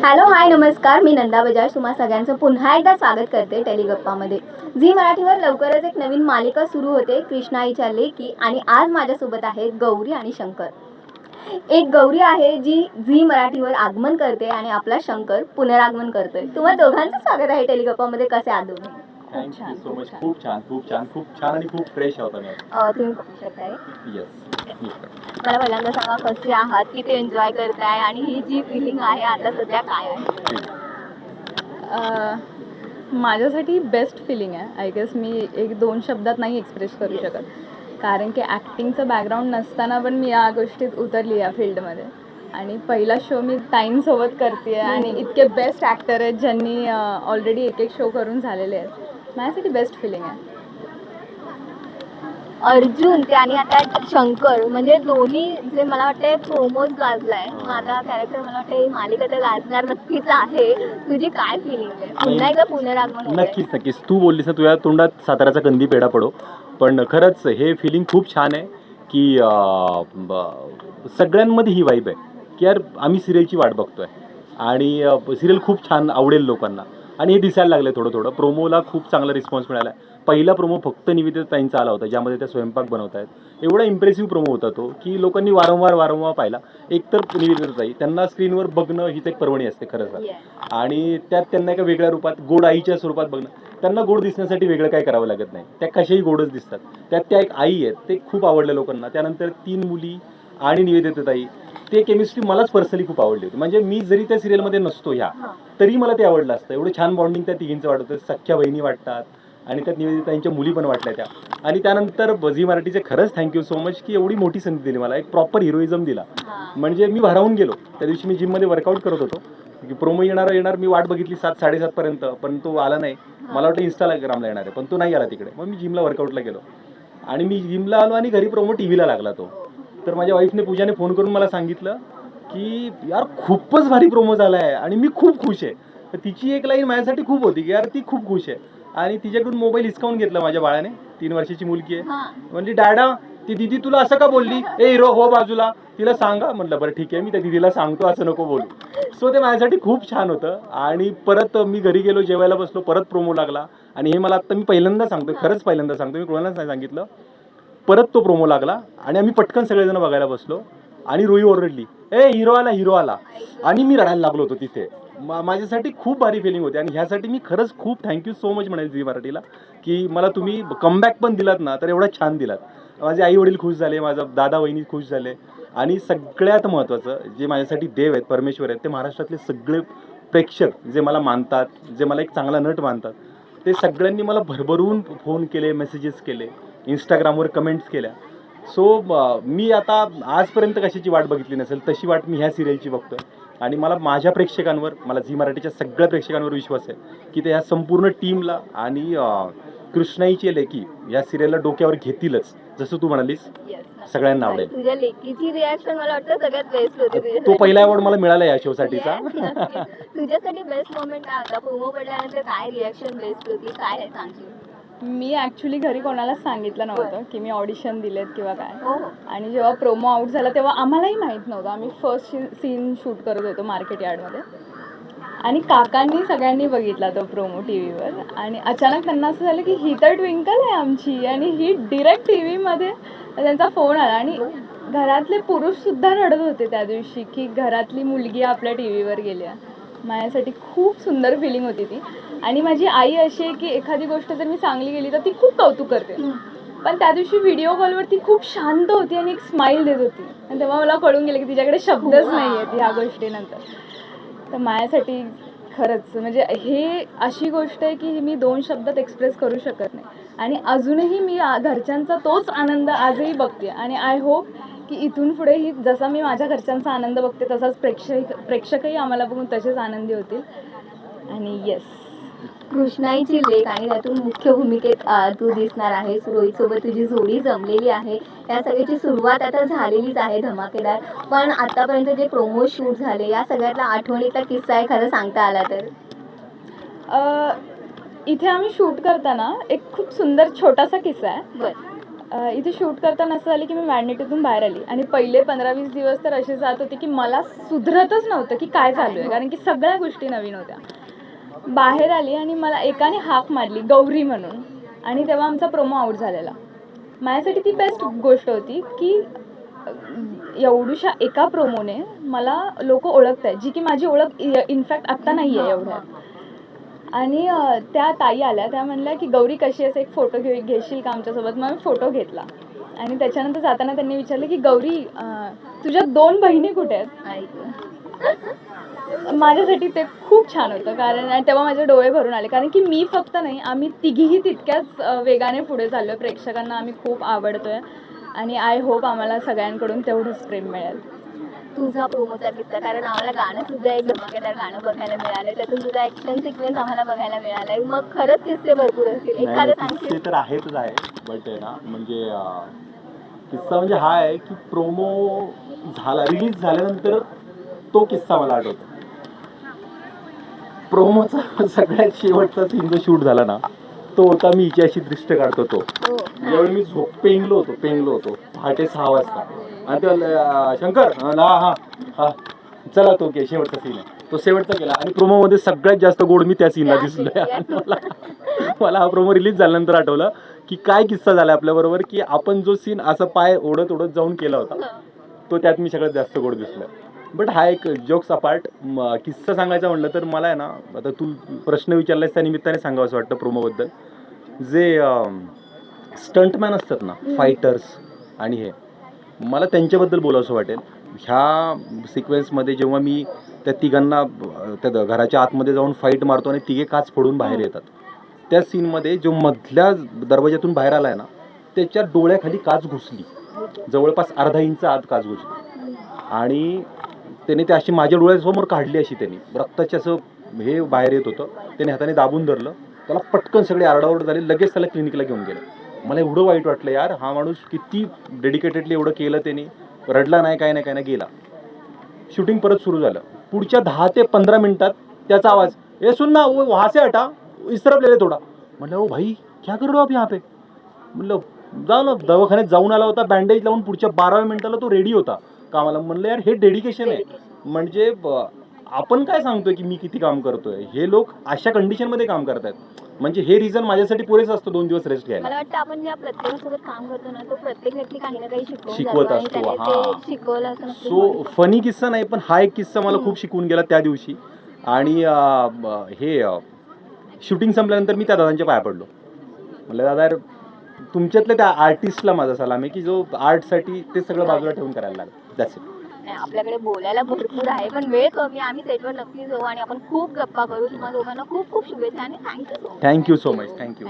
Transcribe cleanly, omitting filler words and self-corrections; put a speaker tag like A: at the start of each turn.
A: Hello hi नमस्कार, मी नंदा बजाज तुम्हा सगळ्यांचं पुन्हा एकदा स्वागत करते टेलिगप्पामध्ये. झी मराठीवर लवकरच एक नवीन मालिका सुरू होते, कृष्णाईच्या लेकी. आणि आज माझ्यासोबत आहेत गौरी आणि शंकर. एक गौरी आहे जी झी मराठीवर आगमन करते आणि आपला शंकर पुनरागमन करतोय. तुम्हा दोघांचं स्वागत आहे टेलिगप्पामध्ये. कसे आहात तुम्ही?
B: Thank you so much. खूप छान खूप छान खूप छान आणि खूप फ्रेश होता मी.
A: तुम्ही बघू शकताय.
B: येस.
A: मला पहिल्यांदा सांगा, कसे आहात, किती एन्जॉय करताय आणि ही जी फिलिंग आहे आता सध्या काय आहे?
C: माझ्यासाठी बेस्ट फिलिंग आहे. आय गेस मी एक दोन शब्दात नाही एक्सप्रेस करू शकत, कारण की ॲक्टिंगचं बॅकग्राऊंड नसताना पण मी या गोष्टीत उतरली या फील्डमध्ये. आणि पहिला शो मी ताईंसोबत करते आणि इतके बेस्ट ॲक्टर आहेत ज्यांनी ऑलरेडी एक एक शो करून झालेले आहेत. माझ्यासाठी बेस्ट फिलिंग आहे.
A: अर्जुन ते आणि आता शंकर, म्हणजे दोन्ही जे मला वाटतंय प्रोमोज गाजलाय. माझा कॅरेक्टर मला वाटतं मालिका तर गाजणार नक्कीच आहे. तुझी काय फिलिंग आहे? पुन्हा एकदा पुनरागमन होतंय.
B: नक्कीच तू बोललीस ना, तुझ्या तोंडात साताऱ्याचा कंदी पेढा पडो. पण खरंच हे फिलिंग खूप छान आहे की सगळ्यांमध्ये ही वाईब आहे की यार आम्ही सिरियलची वाट बघतोय आणि सिरियल खूप छान आवडेल लोकांना. आणि हे दिसायला लागलं थोडं थोडं. प्रोमोला खूप चांगला रिस्पॉन्स मिळाला. पहिला प्रोमो फक्त निवेदिता ताईंचा आला होता, ज्यामध्ये त्या स्वयंपाक बनवत आहेत. एवढा इम्प्रेसिव्ह प्रोमो होता तो की लोकांनी वारंवार पाहिला. एकतर निवेदिता ताई, त्यांना स्क्रीनवर बघणं हीच एक पर्वणी असते खरंच. आणि त्यात त्यांना एका वेगळ्या रूपात, गोड आईच्या स्वरूपात बघणं. त्यांना गोड दिसण्यासाठी वेगळं काय करावं लागत नाही, त्या कशाही गोडच दिसतात. त्यात त्या एक आई आहेत, ते खूप आवडलं लोकांना. त्यानंतर 3 मुली आणि निवेदिता ताई, ते केमिस्ट्री मलाच पर्सनली खूप आवडली होती. म्हणजे मी जरी त्या सिरियलमध्ये नसतो ह्या, तरी मला ते आवडलं असतं. एवढं छान बॉन्डिंग त्या तिघींचं वाटतं. सख्या बहिणी वाटतात आणि त्यात निवेदिताईंच्या मुली पण वाटल्या त्या. आणि त्यानंतर झी मराठीचे खरंच थँक्यू सो मच की एवढी मोठी संधी दिली मला, एक प्रॉपर हिरोइझम दिला. म्हणजे मी भारावून गेलो. त्या दिवशी मी जिममध्ये वर्कआउट करत होतो की प्रोमो येणार मी वाट बघितली 7-7:30 पर्यंत, पण तो आला नाही. मला वाटतं इंस्टाग्रामला येणार आहे, पण तो नाही आला तिकडे. मग मी जिमला वर्कआउटला गेलो आणि मी जिमला आलो आणि घरी प्रोमो टीव्हीला लागला तो. तर माझ्या वाईफने, पूजाने फोन करून मला सांगितलं की यार खूपच भारी प्रोमो झाला आहे आणि मी खूप खुश आहे. तर तिची एक लाईन माझ्यासाठी खूप होती की यार ती खूप खुश आहे. आणि तिच्याकडून मोबाईल हिसकावून घेतला माझ्या बाळाने. 3 वर्षाची मुलगी आहे. म्हणजे डॅडा, ती दिदी तुला असं का बोलली? ए हिरो हो बाजूला, तिला सांगा. म्हटलं बरं ठीक आहे, मी त्या दिदीला सांगतो, असं नको बोलू. सो ते माझ्यासाठी खूप छान होतं. आणि परत मी घरी गेलो, जेवायला बसलो, परत प्रोमो लागला. आणि हे मला आत्ता मी पहिल्यांदा सांगतो, खरंच पहिल्यांदा सांगतो, मी कोणालाच नाही सांगितलं. परत तो प्रोमो लागला आणि आम्ही पटकन सगळेजण बघायला बसलो. आणि रुई ओरडली, ए हिरो आला. आणि मी रडायला लागलो होतो तिथे. माझ्यासाठी खूप भारी फिलिंग होती. आणि ह्यासाठी मी खरंच खूप थँक्यू सो मच म्हणेल झी मराठीला की मला तुम्ही कमबॅक पण दिलात ना, तर एवढा छान दिलात. माझे आई वडील खुश झाले, माझा दादा वहिनी खुश झाले. आणि सगळ्यात महत्त्वाचं, जे माझ्यासाठी देव आहेत, परमेश्वर आहेत, ते महाराष्ट्रातले सगळे प्रेक्षक जे मला मानतात, जे मला एक चांगला नट मानतात, ते सगळ्यांनी मला भरभरून फोन केले, मेसेजेस केले, इंस्टाग्रामवर कमेंट्स केल्या. सो मी आता आजपर्यंत कशाची वाट बघितली नसेल, तशी वाट मी ह्या सिरियलची बघतोय. आणि मला माझ्या प्रेक्षकांवर, मला झी मराठीच्या सगळ्या प्रेक्षकांवर विश्वास आहे की ते ह्या संपूर्ण टीमला आणि कृष्णाईची लेकी या सिरियलला डोक्यावर घेतीलच. जसं तू म्हणालीस, सगळ्यांना आवडेल.
A: तुझ्या लेकीची रिॲक्शन मला वाटतं सगळ्यात बेस्ट होती.
B: तो पहिला अवॉर्ड मला मिळाला या शो साठीचा.
A: तुझ्यासाठी बेस्ट मोमेंट काय होता? प्रोमो पडल्यानंतर काय रिॲक्शन बेस्ट होती, काय आहे सांगशील?
C: मी ॲक्च्युली घरी कोणालाच सांगितलं नव्हतं की मी ऑडिशन दिलेत किंवा काय.
A: हो.
C: आणि जेव्हा प्रोमो आउट झाला तेव्हा आम्हालाही माहीत नव्हतं. आम्ही फर्स्ट सीन शूट करत होतो मार्केट यार्डमध्ये. आणि काकांनी सगळ्यांनी बघितला तो प्रोमो टी व्हीवर. आणि अचानक त्यांना असं झालं की ही तर ट्विंकल आहे आमची, आणि ही डिरेक्ट टी व्हीमध्ये त्यांचा फोन आला. आणि घरातले पुरुषसुद्धा रडत होते त्या दिवशी की घरातली मुलगी आपल्या टी व्हीवर गेली आहे. माझ्यासाठी खूप सुंदर फिलिंग होती ती. आणि माझी आई अशी आहे की एखादी गोष्ट जर मी चांगली गेली तर ती खूप कौतुक करते. पण त्या दिवशी व्हिडिओ कॉलवर ती खूप शांत होती आणि एक स्माईल देत होती. आणि तेव्हा मला कळून गेलं की तिच्याकडे शब्दच नाही आहेत ह्या गोष्टीनंतर. तर माझ्यासाठी खरंच म्हणजे हे अशी गोष्ट आहे की मी 2 शब्दात एक्सप्रेस करू शकत नाही. आणि अजूनही मी घरच्यांचा तोच आनंद आजही बघते. आणि आय होप की इथून पुढेही जसा मी माझ्या घरच्यांचा आनंद बघते, तसाच प्रेक्षकही आम्हाला बघून तसेच आनंदी होतील. आणि येस,
A: कृष्णाईची लेक आणि त्यातून मुख्य भूमिकेत तू दिसणार आहेस. रोहितसोबत तुझी जोडी जमलेली आहे. या सगळ्याची सुरुवात आता झालेलीच आहे धमाकेदार. पण आतापर्यंत जे प्रोमो शूट झाले, या सगळ्यातला आठवणीतला किस्सा एखादा सांगता आला तर?
C: इथे आम्ही शूट करताना एक खूप सुंदर छोटासा किस्सा आहे. इथे शूट करताना असं झालं की मी मॅडनेटीतून बाहेर आली आणि पहिले 15-20 दिवस तर असे जात होते की मला सुधरतच नव्हतं की काय चालू आहे, कारण की सगळ्या गोष्टी नवीन होत्या. बाहेर आली आणि मला एकाने हाक मारली गौरी म्हणून, आणि तेव्हा आमचा प्रोमो आउट झालेला. माझ्यासाठी ती बेस्ट गोष्ट होती की एवढ्याशा एका प्रोमोने मला लोक ओळखत आहेत, जी की माझी ओळख इनफॅक्ट आत्ता नाही आहे एवढ्यात. आणि त्या ताई आल्या, त्या म्हणल्या की गौरी कशी आहेस, एक फोटो घेशील का आमच्यासोबत. मग मी फोटो घेतला आणि त्याच्यानंतर जाताना त्यांनी विचारलं की गौरी तुझ्या 2 बहिणी कुठे आहेत. माझ्यासाठी ते खूप छान होतं, कारण तेव्हा माझे डोळे भरून आले, कारण की मी फक्त नाही, आम्ही तिघीही तितक्याच वेगाने पुढे चाललो आहे. प्रेक्षकांना आम्ही खूप आवडतोय आणि आय होप आम्हाला सगळ्यांकडून तेवढंच प्रेम मिळेल.
A: तुझा प्रोमोचा किस्सा, कारण आम्हाला गाणं सुद्धा एक धमाकेदार गाणं बघायला मिळालं, त्यातून तुझा ऍक्शन सिक्वेन्स आम्हाला बघायला मिळालाय. मग खरंच किस्से भरपूर असतील, एखादं सांगशील?
B: किस्से तर आहेतच आहे, बट आहे ना म्हणजे किस्सा म्हणजे हा आहे की प्रोमो झाला, रिलीज झाल्यानंतर तो किस्सा मला आठवतो. प्रोमोचा सगळ्यात शेवटचा सीन जो शूट झाला ना, तो होता मी हिच्याशी दृष्ट काढतो तो.
A: हो.
B: ज्यावेळी मी पेंगलो होतो पहाटे 6 वाजता, आणि तेव्हा शंकर हा हा हा चला तो शेवटचा सीन आहे, तो शेवटचा केला. आणि प्रोमो मध्ये सगळ्यात जास्त गोड मी त्या सीनला दिसलोय. आणि मला हा प्रोमो रिलीज झाल्यानंतर आठवलं की काय किस्सा झाला आपल्याबरोबर, की आपण जो सीन असा पाय ओढत ओढत जाऊन केला होता, तो त्यात मी सगळ्यात जास्त गोड दिसलोय. बट हा एक जोक्स अपार्ट किस्सा सांगायचा म्हटलं तर मला आहे ना, आता तू प्रश्न विचारलास त्या निमित्ताने सांगावं असं वाटतं प्रोमोबद्दल. जे स्टंटमॅन असतात ना, फायटर्स आणि हे, मला त्यांच्याबद्दल बोलावंसं वाटेल. ह्या सिक्वेन्समध्ये जेव्हा मी त्या तिघांना त्या घराच्या आतमध्ये जाऊन फाईट मारतो आणि तिघे काच फोडून बाहेर येतात, त्या सीनमध्ये जो मधल्या दरवाज्यातून बाहेर आलाय ना, त्याच्या डोळ्याखाली काच घुसली, जवळपास अर्धा इंच आत काच घुसली, आणि त्याने ते अशी माझ्या डोळ्यासमोर काढली, अशी त्यांनी रक्ताचे असं हे बाहेर येत होतं. त्याने हाताने दाबून धरलं, त्याला पटकन सगळे आरडाओरड झाली, लगेच त्याला क्लिनिकला घेऊन गेलं. मला एवढं वाईट वाटलं यार, हा माणूस किती डेडिकेटेडली एवढं केलं त्यांनी, रडला नाही, काय नाही गेला. शूटिंग परत सुरू झालं. पुढच्या 10 ते 15 मिनिटात त्याचा आवाज, ए सुन ना, वो वहाँ से हटा, इसरफ ले ले थोडा. म्हणलं ओ भाई क्या कर रहे हो आप यहाँ पे. म्हणलं जाऊ ना, दवाखान्यात जाऊन आला होता, बँडेज लावून पुढच्या 12व्या मिनिटाला तो रेडी होता कामाला. म्हणलं यार हे डेडिकेशन आहे. म्हणजे आपण काय सांगतोय की मी किती काम करतोय, हे लोक अशा कंडिशनमध्ये काम करतायत, म्हणजे हे रिझन माझ्यासाठी पुरेच असतं 2 दिवस रेस्ट घ्यायला.
A: मला वाटतं आपण ज्या प्रत्येकासोबत काम करतो ना, तो प्रत्येक व्यक्ती काही ना काही
B: शिकवत असतो. हा,
A: शिकवलं असं नक्कीच
B: सो
A: म्हणू.
B: फनी किस्सा नाही, पण हा एक किस्सा मला खूप शिकवून गेला त्या दिवशी. आणि हे शूटिंग संपल्यानंतर मी त्या दादांच्या पाया पडलो. म्हणलं दादा यार, तुमच्यातल्या त्या आर्टिस्टला माझा सलाम आहे की जो आर्टसाठी ते सगळं बाजूला ठेवून करायला लागलं. That's it.
A: नाही, आपल्याकडे बोलायला भरपूर आहे, पण वेळ कमी. आम्ही सेटवर नक्कीच जाऊ आणि आपण खूप गप्पा करू. तुम्हाला दोघांना खूप खूप शुभेच्छा आणि thank you.
B: Thank you so much. Thank you.